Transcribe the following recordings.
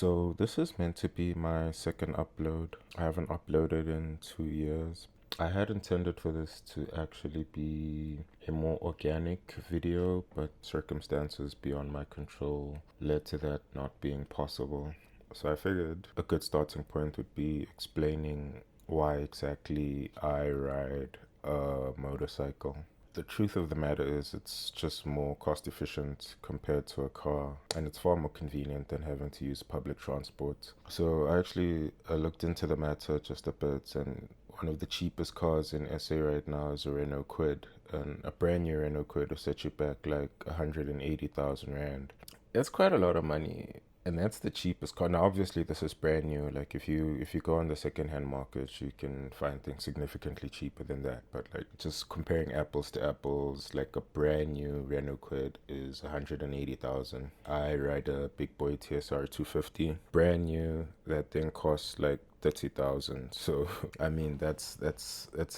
So this is meant to be my second upload. I haven't uploaded in 2 years. I had intended for this to actually be a more organic video, but circumstances beyond my control led to that not being possible. So I figured a good starting point would be explaining why exactly I ride a motorcycle. The truth of the matter is, it's just more cost efficient compared to a car, and it's far more convenient than having to use public transport. So I actually looked into the matter just a bit, and one of the cheapest cars in SA right now is a Renault Kwid, and a brand new Renault Kwid will set you back like 180,000 Rand. It's quite a lot of money, and that's the cheapest car. Now, obviously, this is brand new. Like, if you go on the second-hand market, you can find things significantly cheaper than that. But like, just comparing apples to apples, like a brand new Renault Kwid is 180,000. I ride a big boy TSR 250, brand new. That thing costs like 30,000. So I mean, that's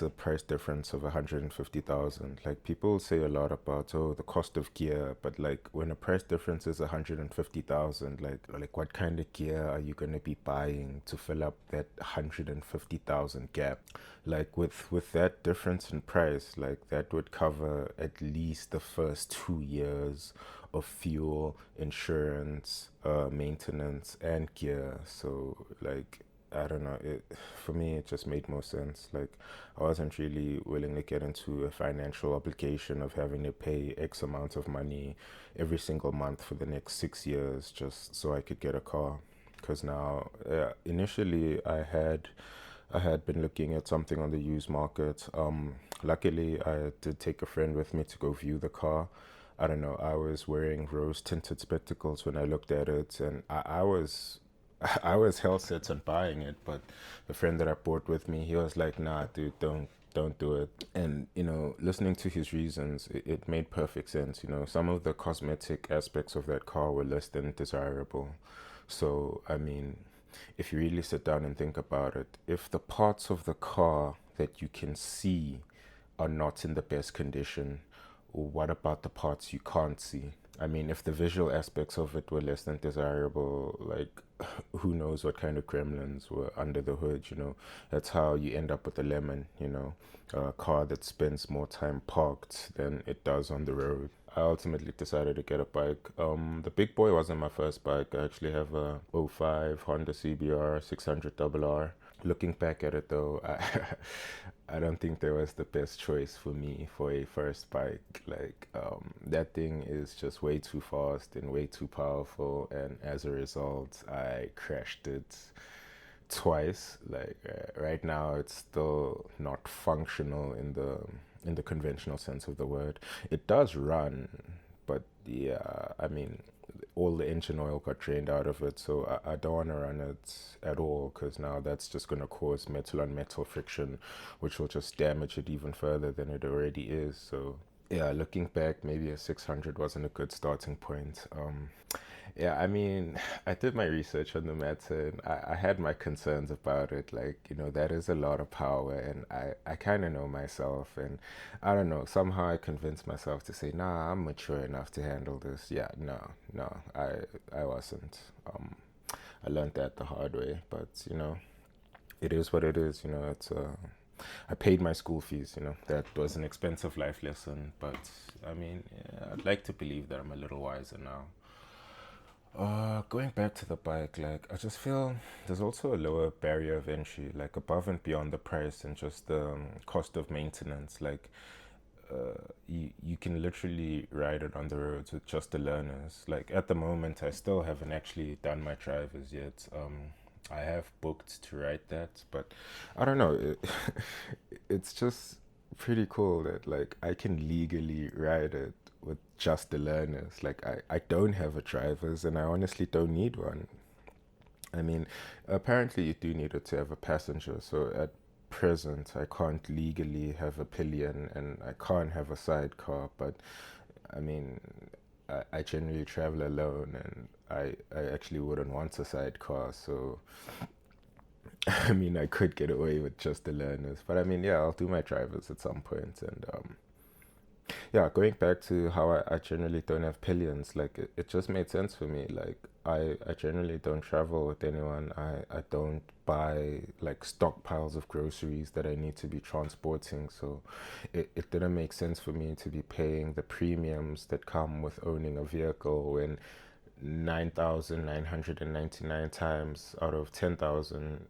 a price difference of 150,000. Like, people say a lot about, oh, the cost of gear, but like, when a price difference is 150,000, like what kind of gear are you gonna be buying to fill up that 150,000 gap? Like, with that difference in price, like that would cover at least the first 2 years of fuel, insurance, maintenance, and gear. So like, I don't know. For me, it just made more sense. Like, I wasn't really willing to get into a financial obligation of having to pay X amount of money every single month for the next 6 years just so I could get a car. Because now, initially, I had been looking at something on the used market. Luckily, I did take a friend with me to go view the car. I don't know. I was wearing rose tinted spectacles when I looked at it, and I was I was hell set on buying it, but the friend that I bought with me, he was like, "Nah, dude, don't do it." And listening to his reasons, it made perfect sense. Some of the cosmetic aspects of that car were less than desirable. So I mean, if you really sit down and think about it, if the parts of the car that you can see are not in the best condition, what about the parts you can't see? I mean, if the visual aspects of it were less than desirable, like, who knows what kind of gremlins were under the hood? That's how you end up with a lemon, a car that spends more time parked than it does on the road. I ultimately decided to get a bike. The big boy wasn't my first bike. I actually have a '05 Honda CBR 600RR. Looking back at it though, I don't think that was the best choice for me for a first bike. Like, that thing is just way too fast and way too powerful, and as a result, I crashed it twice. Like, right now, it's still not functional in the conventional sense of the word. It does run, but yeah, I mean, all the engine oil got drained out of it, so I don't want to run it at all, because now that's just going to cause metal on metal friction, which will just damage it even further than it already is. So yeah, looking back, maybe a 600 wasn't a good starting point. Yeah, I mean, I did my research on the matter, and I had my concerns about it. Like, that is a lot of power, and I kind of know myself, and I don't know, somehow I convinced myself to say, nah, I'm mature enough to handle this. Yeah, no, no, I wasn't. I learned that the hard way, but, it is what it is. I paid my school fees. That was an expensive life lesson, but I mean, yeah, I'd like to believe that I'm a little wiser now. Going back to the bike, like, I just feel there's also a lower barrier of entry, like above and beyond the price and just the cost of maintenance. Like, you can literally ride it on the roads with just the learners. Like, at the moment, I still haven't actually done my drivers yet. I have booked to ride that, but I don't know. It's just pretty cool that, like, I can legally ride it with just the learners. Like, I don't have a driver's, and I honestly don't need one. I mean, apparently you do need it to have a passenger. So at present, I can't legally have a pillion and I can't have a sidecar. But I mean, I generally travel alone, and I actually wouldn't want a sidecar. So I mean, I could get away with just the learners. But I mean, yeah, I'll do my drivers at some point, and yeah, going back to how I generally don't have pillions, like it just made sense for me. Like I generally don't travel with anyone. I don't buy like stockpiles of groceries that I need to be transporting. So it didn't make sense for me to be paying the premiums that come with owning a vehicle when 9,999 times out of 10,000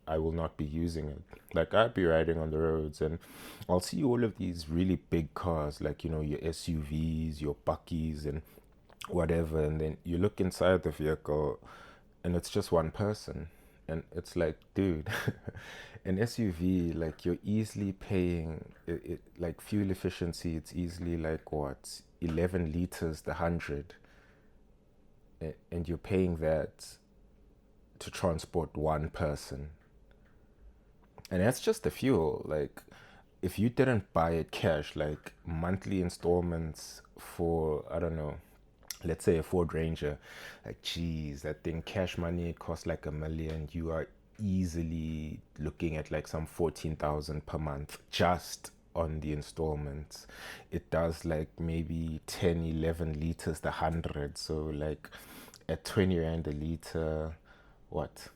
I will not be using it. Like I'd be riding on the roads and I'll see all of these really big cars, like, you know, your SUVs, your buckies and whatever, and then you look inside the vehicle and it's just one person. And it's like, dude, an SUV, like you're easily paying like fuel efficiency, it's easily like what, 11 liters the 100, and you're paying that to transport one person. And that's just the fuel. Like, if you didn't buy it cash, like monthly installments for, I don't know, let's say a Ford Ranger, like, geez, that thing, cash money, it costs like 1 million. You are easily looking at like some 14,000 per month just on the installments. It does like maybe 10, 11 liters the 100. So, like, at 20 Rand a liter, what?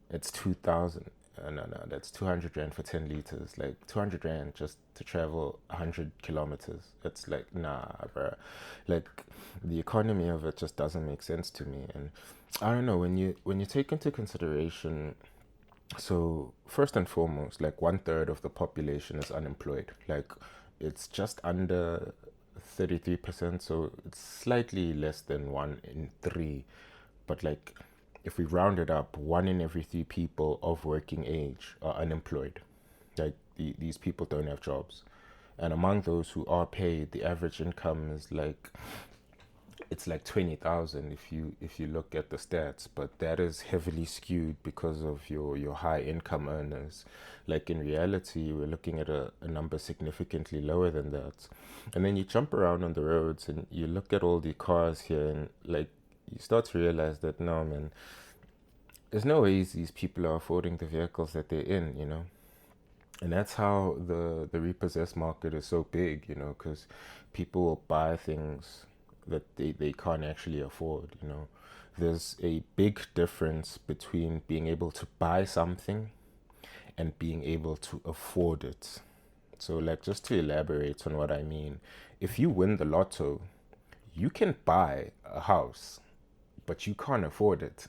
It's 2,000. No, that's 200 Rand for 10 liters. Like 200 Rand just to travel 100 kilometers. It's like, nah, bruh. Like, the economy of it just doesn't make sense to me. And I don't know, when you take into consideration, so first and foremost, like 1/3 of the population is unemployed. Like, it's just under 33%, so it's slightly less than 1 in 3. But like, if we round it up, 1 in every 3 people of working age are unemployed. Like, these people don't have jobs. And among those who are paid, the average income is like, it's like 20,000 if you look at the stats, but that is heavily skewed because of your high income earners. Like, in reality, we're looking at a number significantly lower than that. And then you jump around on the roads and you look at all the cars here, and like, you start to realize that, no, man, there's no ways these people are affording the vehicles that they're in, you know. And that's how the repossessed market is so big, you know, because people will buy things that they can't actually afford, you know. There's a big difference between being able to buy something and being able to afford it. So, like, just to elaborate on what I mean, if you win the lotto, you can buy a house, but you can't afford it.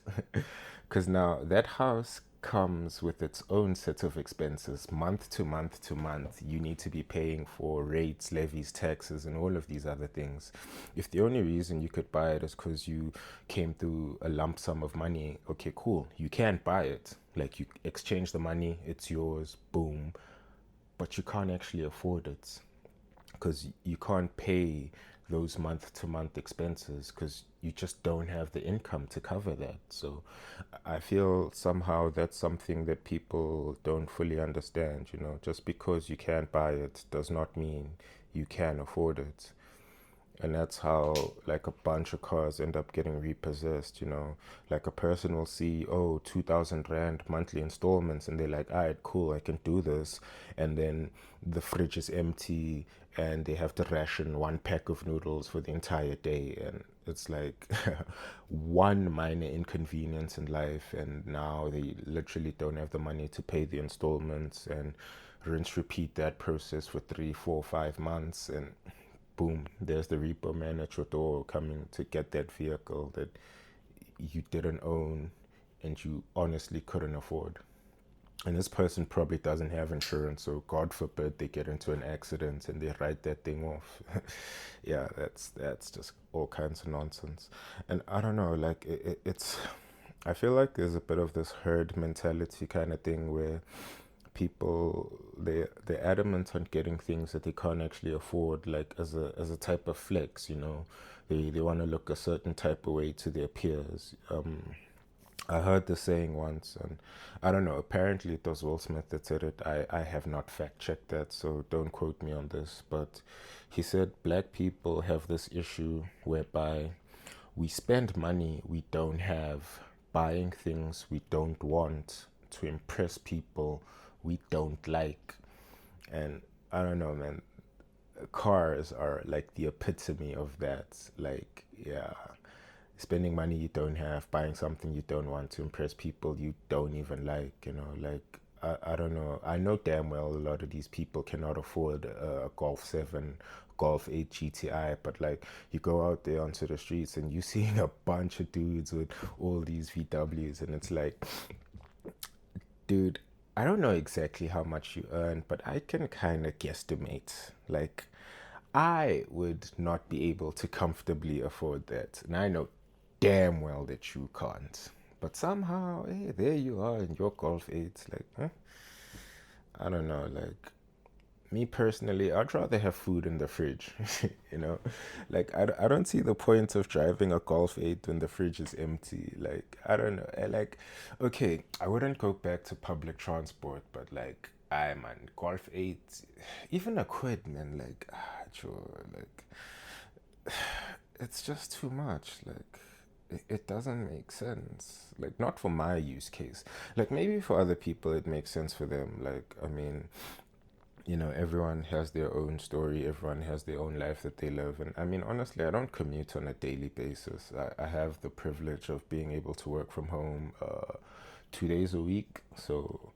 Because now that house comes with its own set of expenses month to month to month. You need to be paying for rates, levies, taxes, and all of these other things. If the only reason you could buy it is because you came through a lump sum of money, okay, cool, you can buy it. Like, you exchange the money, it's yours, boom. But you can't actually afford it because you can't pay those month to month expenses because you just don't have the income to cover that. So I feel somehow that's something that people don't fully understand. You know, just because you can't buy it does not mean you can afford it. And that's how, like, a bunch of cars end up getting repossessed, you know. Like, a person will see, oh, 2,000 Rand monthly installments, and they're like, all right, cool, I can do this. And then the fridge is empty, and they have to ration one pack of noodles for the entire day. And it's like one minor inconvenience in life, and now they literally don't have the money to pay the installments, and rinse repeat that process for 3, 4, 5 months, and boom, there's the repo man at your door coming to get that vehicle that you didn't own and you honestly couldn't afford. And this person probably doesn't have insurance, so God forbid they get into an accident and they write that thing off. Yeah, that's just all kinds of nonsense. And I don't know, like, it's, I feel like there's a bit of this herd mentality kind of thing where people, they're adamant on getting things that they can't actually afford, like, as a type of flex, you know. They want to look a certain type of way to their peers. I heard the saying once, and I don't know, apparently it was Will Smith that said it. I have not fact checked that, so don't quote me on this. But he said black people have this issue whereby we spend money we don't have buying things we don't want to impress people we don't like. And I don't know, man. cars are like the epitome of that. Like, yeah, spending money you don't have, buying something you don't want to impress people you don't even like, like I don't know. I know damn well a lot of these people cannot afford a Golf 7, Golf 8 GTI, but like you go out there onto the streets and you seeing a bunch of dudes with all these VWs, and it's like, dude, I don't know exactly how much you earn, but I can kind of guesstimate. Like, I would not be able to comfortably afford that. And I know damn well that you can't. But somehow, hey, there you are in your Golf 8. Like, huh? I don't know. Like, me personally, I'd rather have food in the fridge, you know? Like, I don't see the point of driving a Golf 8 when the fridge is empty. Like, I don't know. Like, okay, I wouldn't go back to public transport, but like, I man, Golf 8, even a quid, man. Like, sure, like, it's just too much. Like, it doesn't make sense. Like, not for my use case. Like, maybe for other people, it makes sense for them. Like, I mean, everyone has their own story, everyone has their own life that they live. And I mean, honestly, I don't commute on a daily basis. I have the privilege of being able to work from home 2 days a week. So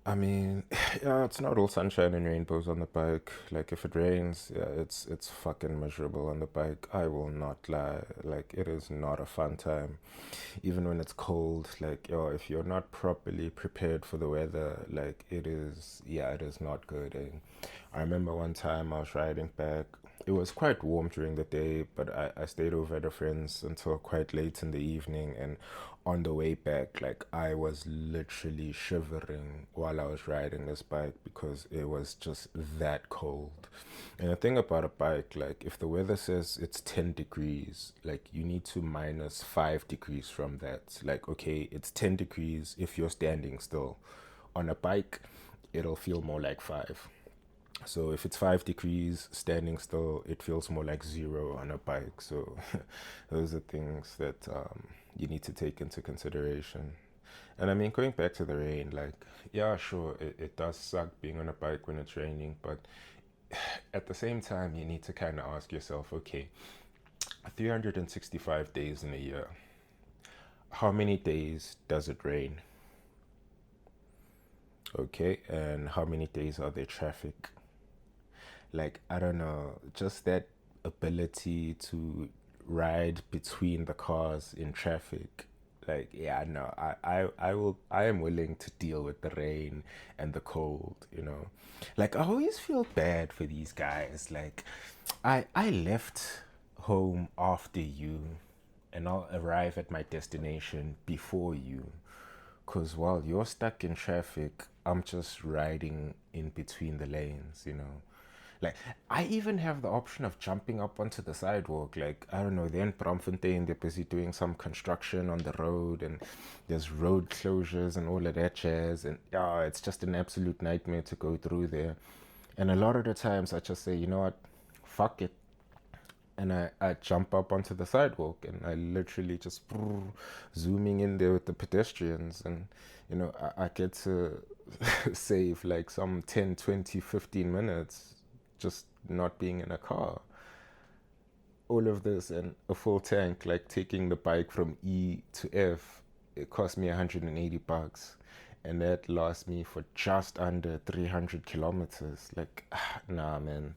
I mean, yeah, it's not all sunshine and rainbows on the bike. Like if it rains, yeah, it's fucking miserable on the bike. I will not lie. Like it is not a fun time. Even when it's cold, like yo, if you're not properly prepared for the weather, like it is not good. And I remember one time I was riding back. It was quite warm during the day, but I stayed over at a friend's until quite late in the evening. And on the way back, like I was literally shivering while I was riding this bike because it was just that cold. And the thing about a bike, like if the weather says it's 10 degrees, like you need to minus 5 degrees from that. Like, okay, it's 10 degrees if you're standing still. On a bike, it'll feel more like 5. So if it's 5 degrees standing still, it feels more like 0 on a bike. So those are things that you need to take into consideration. And I mean, going back to the rain, like, yeah, sure, it does suck being on a bike when it's raining, but at the same time, you need to kind of ask yourself, okay, 365 days in a year, how many days does it rain? Okay, and how many days are there traffic? Like, I don't know, just that ability to ride between the cars in traffic. Like, yeah, no, I am willing to deal with the rain and the cold. Like, I always feel bad for these guys. Like, I left home after you and I'll arrive at my destination before you. Because while you're stuck in traffic, I'm just riding in between the lanes. Like, I even have the option of jumping up onto the sidewalk. Like, I don't know, they're in Bramfontein, they're busy doing some construction on the road, and there's road closures and all of that jazz. And yeah, it's just an absolute nightmare to go through there. And a lot of the times I just say, you know what, fuck it, and I jump up onto the sidewalk and I literally just zooming in there with the pedestrians, and I get to save like some 10, 20, 15 minutes just not being in a car. All of this and a full tank, like taking the bike from E to F, it cost me $180, and that lasts me for just under 300 kilometers. Like, nah, man,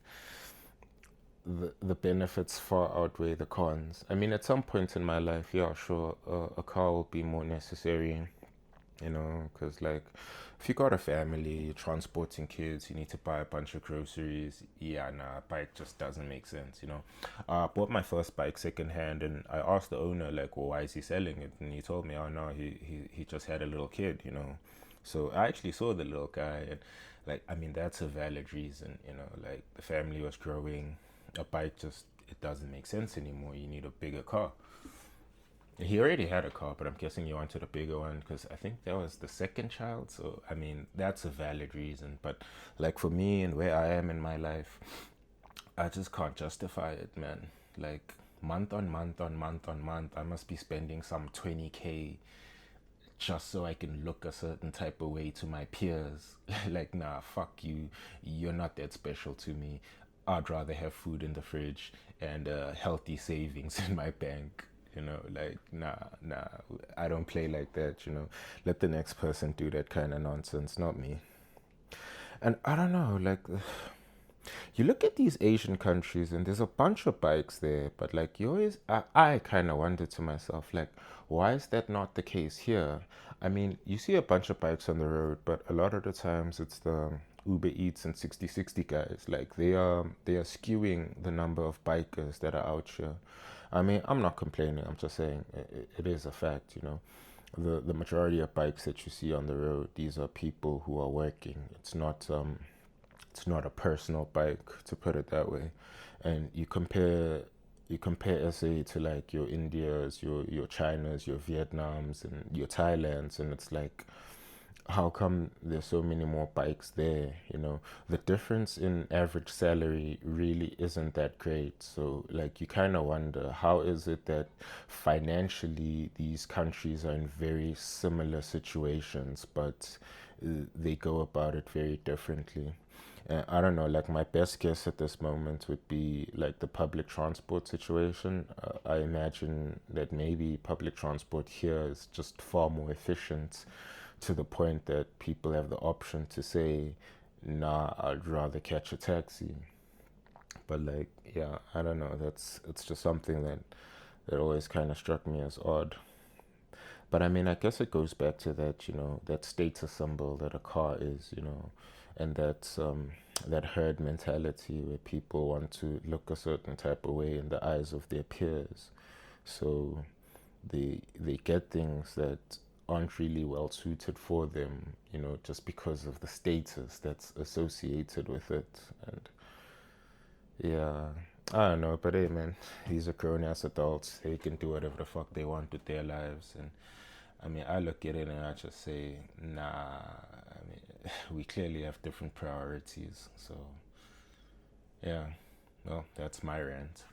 the benefits far outweigh the cons. I mean, at some point in my life, yeah, sure, a car will be more necessary, because like if you got a family, you're transporting kids, you need to buy a bunch of groceries. Yeah, nah, a bike just doesn't make sense. I bought my first bike secondhand, and I asked the owner like, well, why is he selling it? And he told me, oh no, he just had a little kid. So I actually saw the little guy, and like, I mean, that's a valid reason. Like the family was growing, a bike just, it doesn't make sense anymore. You need a bigger car. He already had a car, but I'm guessing he wanted a bigger one because I think that was the second child. So I mean, that's a valid reason. But like for me and where I am in my life, I just can't justify it, man. Like month on month on month on month, I must be spending some 20K just so I can look a certain type of way to my peers. Like, nah, fuck you. You're not that special to me. I'd rather have food in the fridge and healthy savings in my bank. You know, like, nah, I don't play like that, you know. Let the next person do that kind of nonsense, not me. And I don't know, like, you look at these Asian countries and there's a bunch of bikes there, but like, I kind of wonder to myself, like, why is that not the case here? I mean, you see a bunch of bikes on the road, but a lot of the times it's the Uber Eats and 60/60 guys. Like, they are skewing the number of bikers that are out here. I mean, I'm not complaining. I'm just saying it is a fact, you know. The majority of bikes that you see on the road, these are people who are working. It's not a personal bike, to put it that way. And you compare SA to like your Indias, your Chinas, your Vietnams, and your Thailands, and it's like, how come there's so many more bikes there? You know, the difference in average salary really isn't that great. So like, you kind of wonder, how is it that financially these countries are in very similar situations, but they go about it very differently? I don't know, like, my best guess at this moment would be like the public transport situation. I imagine that maybe public transport here is just far more efficient, to the point that people have the option to say, nah, I'd rather catch a taxi. But like, yeah, I don't know. It's just something that always kind of struck me as odd. But I mean, I guess it goes back to that, you know, that status symbol that a car is, you know, and that herd mentality where people want to look a certain type of way in the eyes of their peers. So they get things that aren't really well suited for them, you know, just because of the status that's associated with it. And yeah, I don't know, but hey, man, these are grown ass adults. They can do whatever the fuck they want with their lives. And I mean, I look at it and I just say, nah. I mean, we clearly have different priorities. So yeah, well, that's my rant.